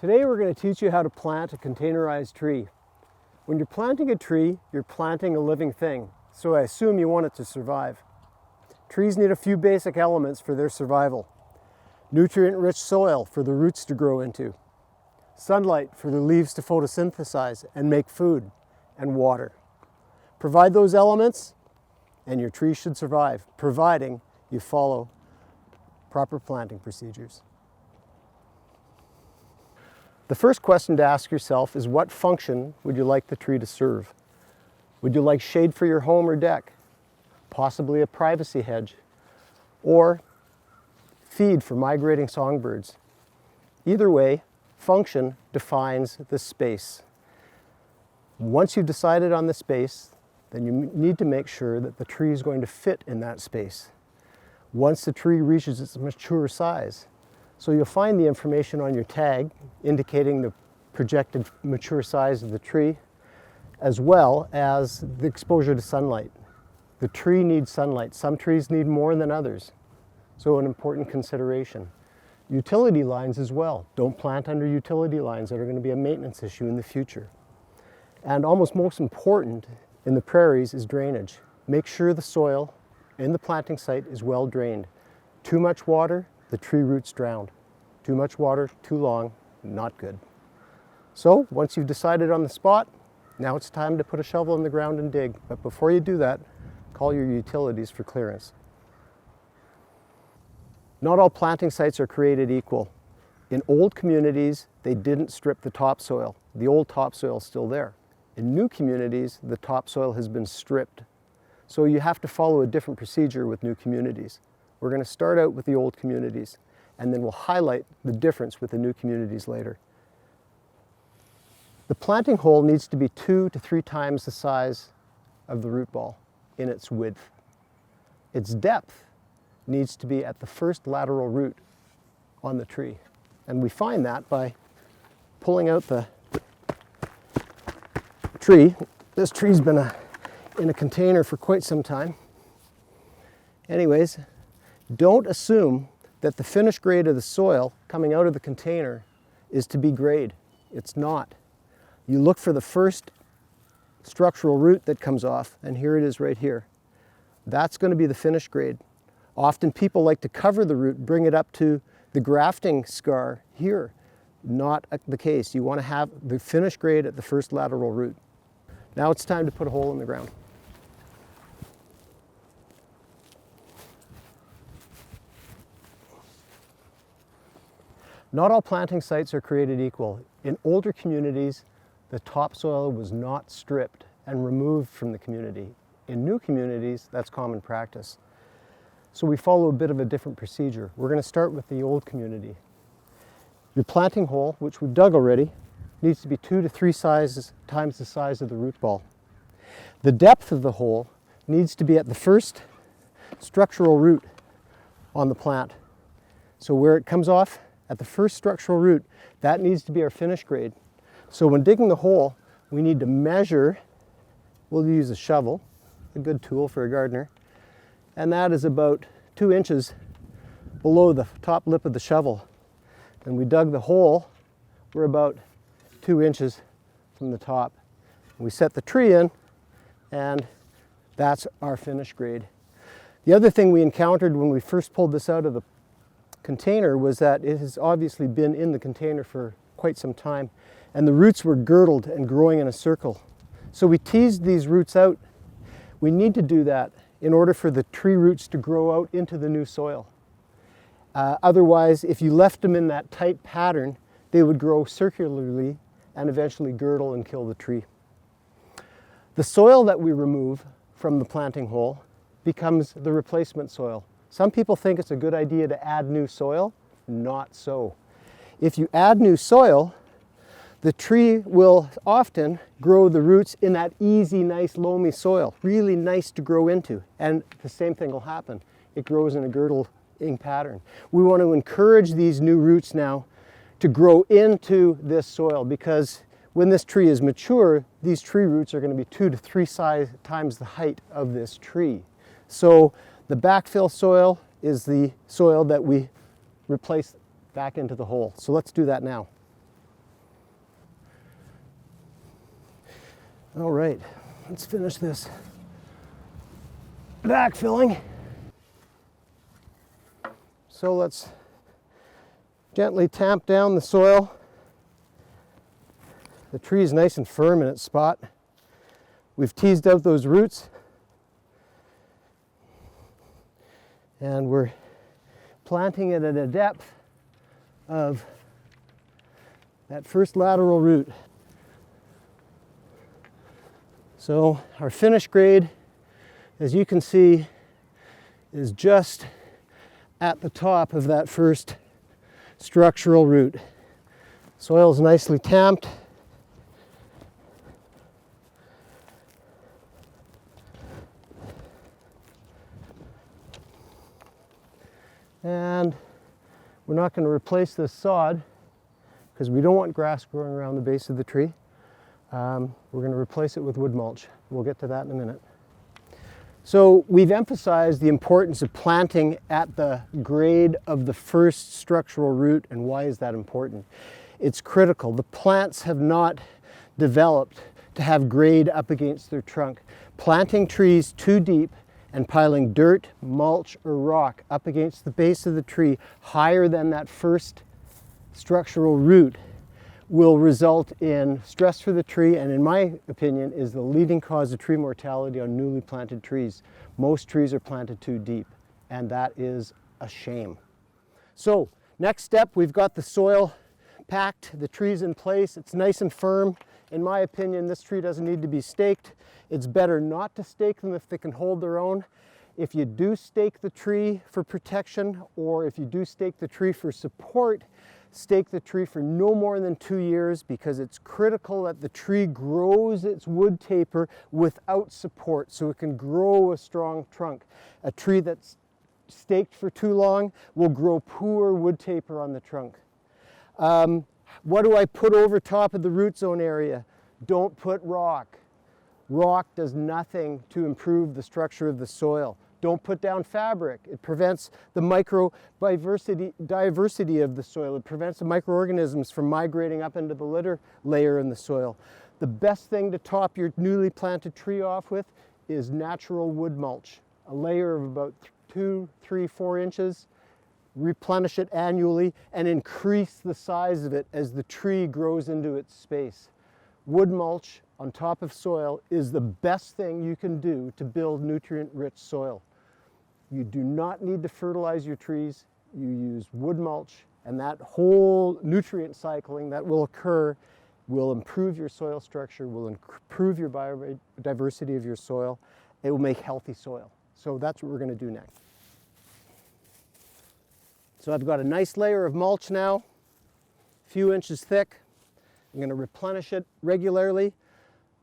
Today we're going to teach you how to plant a containerized tree. When you're planting a tree, you're planting a living thing, so I assume you want it to survive. Trees need a few basic elements for their survival. Nutrient-rich soil for the roots to grow into, sunlight for the leaves to photosynthesize and make food, and water. Provide those elements and your tree should survive, providing you follow proper planting procedures. The first question to ask yourself is, what function would you like the tree to serve? Would you like shade for your home or deck? Possibly a privacy hedge? Or feed for migrating songbirds? Either way, function defines the space. Once you've decided on the space, then you need to make sure that the tree is going to fit in that space. Once the tree reaches its mature size, so you'll find the information on your tag indicating the projected mature size of the tree, as well as the exposure to sunlight. The tree needs sunlight. Some trees need more than others, so an important consideration. Utility lines as well. Don't plant under utility lines that are going to be a maintenance issue in the future. And almost most important in the prairies is drainage. Make sure the soil in the planting site is well drained. Too much water, the tree roots drowned. Too much water, too long, not good. So once you've decided on the spot, now it's time to put a shovel in the ground and dig. But before you do that, call your utilities for clearance. Not all planting sites are created equal. In old communities, they didn't strip the topsoil. The old topsoil is still there. In new communities, the topsoil has been stripped. So you have to follow a different procedure with new communities. We're going to start out with the old communities, and then we'll highlight the difference with the new communities later. The planting hole needs to be 2 to 3 times the size of the root ball in its width. Its depth needs to be at the first lateral root on the tree. And we find that by pulling out the tree. This tree's been in a container for quite some time. Anyways, don't assume that the finished grade of the soil coming out of the container is to be grade. It's not. You look for the first structural root that comes off, and here it is right here. That's going to be the finished grade. Often people like to cover the root, bring it up to the grafting scar here. Not the case. You want to have the finished grade at the first lateral root. Now it's time to put a hole in the ground. Not all planting sites are created equal. In older communities, the topsoil was not stripped and removed from the community. In new communities, that's common practice. So we follow a bit of a different procedure. We're going to start with the old community. Your planting hole, which we've dug already, needs to be 2 to 3 times the size of the root ball. The depth of the hole needs to be at the first structural root on the plant. So where it comes off at the first structural root, that needs to be our finished grade. So when digging the hole, we need to measure. We'll use a shovel, a good tool for a gardener, and that is about 2 inches below the top lip of the shovel. And we dug the hole, we're about 2 inches from the top. We set the tree in, and that's our finished grade. The other thing we encountered when we first pulled this out of the container was that it has obviously been in the container for quite some time, and the roots were girdled and growing in a circle. So we teased these roots out. We need to do that in order for the tree roots to grow out into the new soil. Otherwise, if you left them in that tight pattern, they would grow circularly and eventually girdle and kill the tree. The soil that we remove from the planting hole becomes the replacement soil. Some people think it's a good idea to add new soil. Not so. If you add new soil, the tree will often grow the roots in that easy, nice, loamy soil. Really nice to grow into. And the same thing will happen. It grows in a girdling pattern. We want to encourage these new roots now to grow into this soil, because when this tree is mature, these tree roots are going to be 2 to 3 times the height of this tree. So the backfill soil is the soil that we replace back into the hole. So let's do that now. All right, let's finish this backfilling. So let's gently tamp down the soil. The tree is nice and firm in its spot. We've teased out those roots. And we're planting it at a depth of that first lateral root. So our finish grade, as you can see, is just at the top of that first structural root. Soil is nicely tamped. And we're not going to replace this sod because we don't want grass growing around the base of the tree. We're going to replace it with wood mulch. We'll get to that in a minute. So we've emphasized the importance of planting at the grade of the first structural root, and why is that important? It's critical. The plants have not developed to have grade up against their trunk. Planting trees too deep and piling dirt, mulch, or rock up against the base of the tree higher than that first structural root will result in stress for the tree, and in my opinion is the leading cause of tree mortality on newly planted trees. Most trees are planted too deep, and that is a shame. So next step, we've got the soil packed, the tree's in place, it's nice and firm. In my opinion, this tree doesn't need to be staked. It's better not to stake them if they can hold their own. If you do stake the tree for protection, or if you do stake the tree for support, stake the tree for no more than 2 years, because it's critical that the tree grows its wood taper without support so it can grow a strong trunk. A tree that's staked for too long will grow poor wood taper on the trunk. What do I put over top of the root zone area? Don't put rock. Rock does nothing to improve the structure of the soil. Don't put down fabric. It prevents the diversity of the soil. It prevents the microorganisms from migrating up into the litter layer in the soil. The best thing to top your newly planted tree off with is natural wood mulch. A layer of about 2, 3, 4 inches. Replenish it annually and increase the size of it as the tree grows into its space. Wood mulch on top of soil is the best thing you can do to build nutrient-rich soil. You do not need to fertilize your trees. You use wood mulch, and that whole nutrient cycling that will occur will improve your soil structure, will improve your biodiversity of your soil. It will make healthy soil. So that's what we're going to do next. So I've got a nice layer of mulch now, a few inches thick. I'm going to replenish it regularly.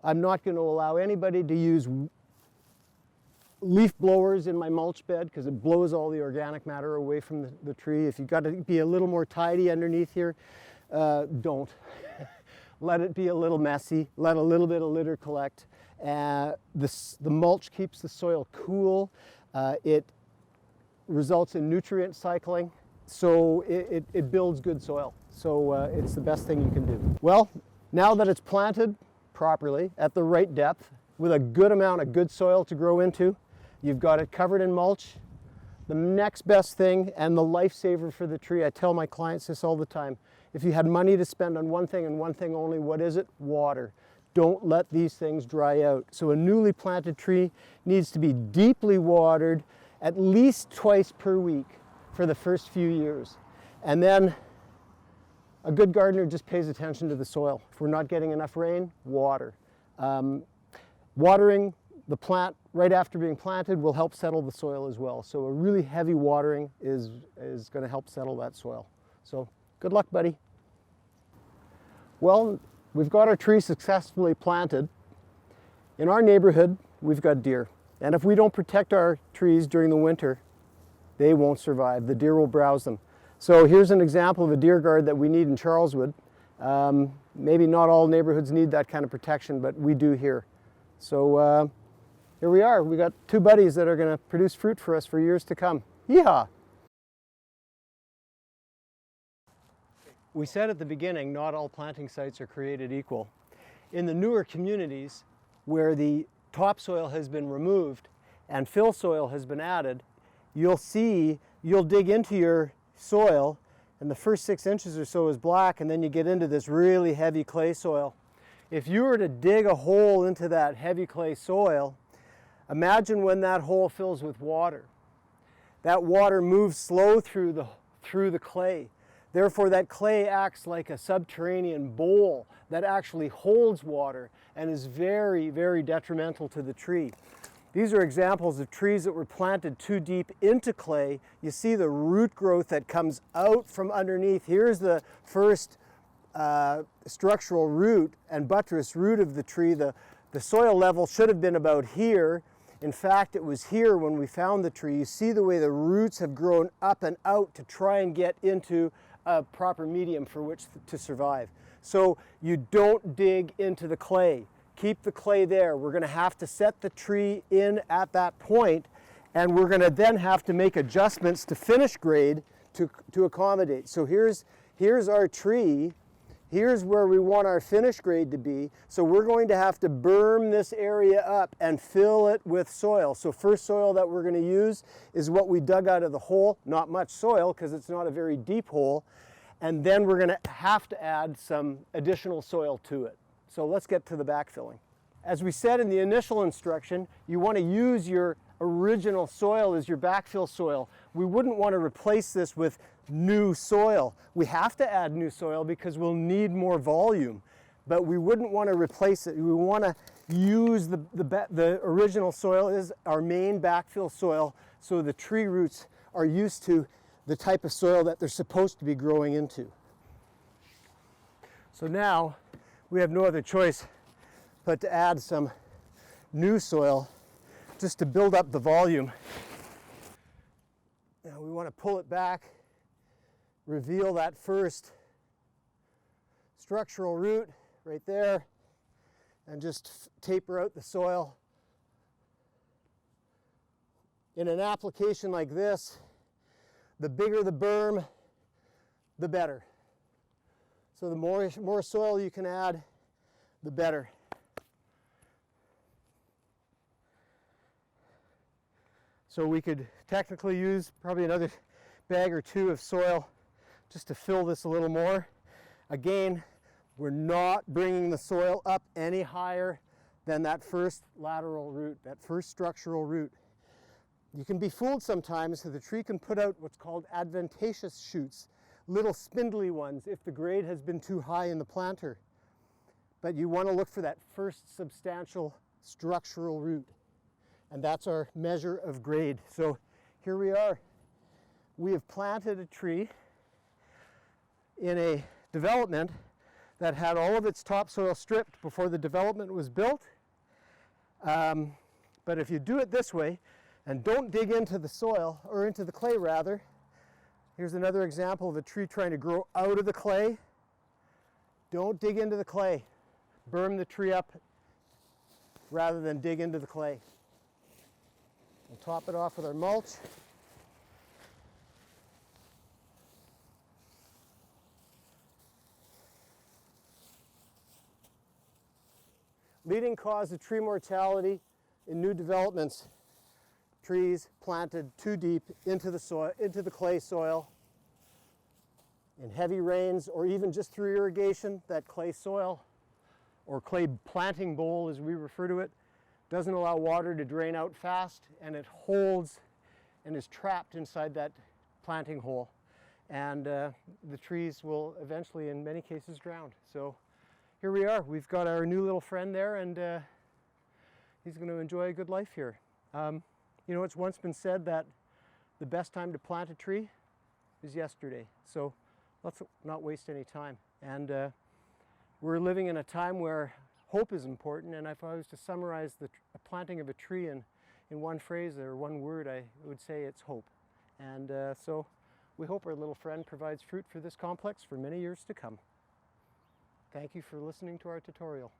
I'm not going to allow anybody to use leaf blowers in my mulch bed because it blows all the organic matter away from the tree. If you've got to be a little more tidy underneath here, don't. Let it be a little messy. Let a little bit of litter collect. The mulch keeps the soil cool. It results in nutrient cycling. So it builds good soil. So it's the best thing you can do. Well, now that it's planted properly at the right depth with a good amount of good soil to grow into, you've got it covered in mulch. The next best thing and the lifesaver for the tree, I tell my clients this all the time, if you had money to spend on one thing and one thing only, what is it? Water. Don't let these things dry out. So a newly planted tree needs to be deeply watered at least twice per week for the first few years. And then a good gardener just pays attention to the soil. If we're not getting enough rain, water. Watering the plant right after being planted will help settle the soil as well. So a really heavy watering is going to help settle that soil. So good luck, buddy. Well, we've got our tree successfully planted. In our neighborhood, we've got deer. And if we don't protect our trees during the winter, they won't survive. The deer will browse them. So here's an example of a deer guard that we need in Charleswood. Maybe not all neighborhoods need that kind of protection, but we do here. So here we are. We got 2 buddies that are going to produce fruit for us for years to come. Yeehaw! We said at the beginning, not all planting sites are created equal. In the newer communities, where the topsoil has been removed and fill soil has been added, you'll dig into your soil and the first 6 inches or so is black, and then you get into this really heavy clay soil. If you were to dig a hole into that heavy clay soil, imagine when that hole fills with water. That water moves slow through the clay. Therefore, that clay acts like a subterranean bowl that actually holds water and is very, very detrimental to the tree. These are examples of trees that were planted too deep into clay. You see the root growth that comes out from underneath. Here's the first structural root and buttress root of the tree. The soil level should have been about here. In fact, it was here when we found the tree. You see the way the roots have grown up and out to try and get into a proper medium for which to survive. So you don't dig into the clay. Keep the clay there. We're going to have to set the tree in at that point, and we're going to then have to make adjustments to finish grade to accommodate. So here's our tree. Here's where we want our finish grade to be. So we're going to have to berm this area up and fill it with soil. So first soil that we're going to use is what we dug out of the hole. Not much soil because it's not a very deep hole. And then we're going to have to add some additional soil to it. So let's get to the backfilling. As we said in the initial instruction, you want to use your original soil as your backfill soil. We wouldn't want to replace this with new soil. We have to add new soil because we'll need more volume, but we wouldn't want to replace it. We want to use the original soil as our main backfill soil so the tree roots are used to the type of soil that they're supposed to be growing into. So now we have no other choice but to add some new soil just to build up the volume. Now we want to pull it back, reveal that first structural root right there, and just taper out the soil. In an application like this, the bigger the berm, the better. So the more soil you can add, the better. So we could technically use probably another bag or two of soil just to fill this a little more. Again, we're not bringing the soil up any higher than that first lateral root, that first structural root. You can be fooled sometimes, so the tree can put out what's called adventitious shoots, little spindly ones if the grade has been too high in the planter. But you want to look for that first substantial structural root, and that's our measure of grade. So here we are. We have planted a tree in a development that had all of its topsoil stripped before the development was built. But if you do it this way and don't dig into the soil, or into the clay rather, here's another example of a tree trying to grow out of the clay. Don't dig into the clay. Berm the tree up rather than dig into the clay. We'll top it off with our mulch. Leading cause of tree mortality in new developments: trees planted too deep into the soil, into the clay soil. In heavy rains, or even just through irrigation, that clay soil, or clay planting bowl as we refer to it, doesn't allow water to drain out fast, and it holds and is trapped inside that planting hole. And the trees will eventually, in many cases, drown. So here we are. We've got our new little friend there, and he's going to enjoy a good life here. You know, it's once been said that the best time to plant a tree is yesterday. So let's not waste any time. And we're living in a time where hope is important, and if I was to summarize the planting of a tree in one phrase or one word, I would say it's hope. And so we hope our little friend provides fruit for this complex for many years to come. Thank you for listening to our tutorial.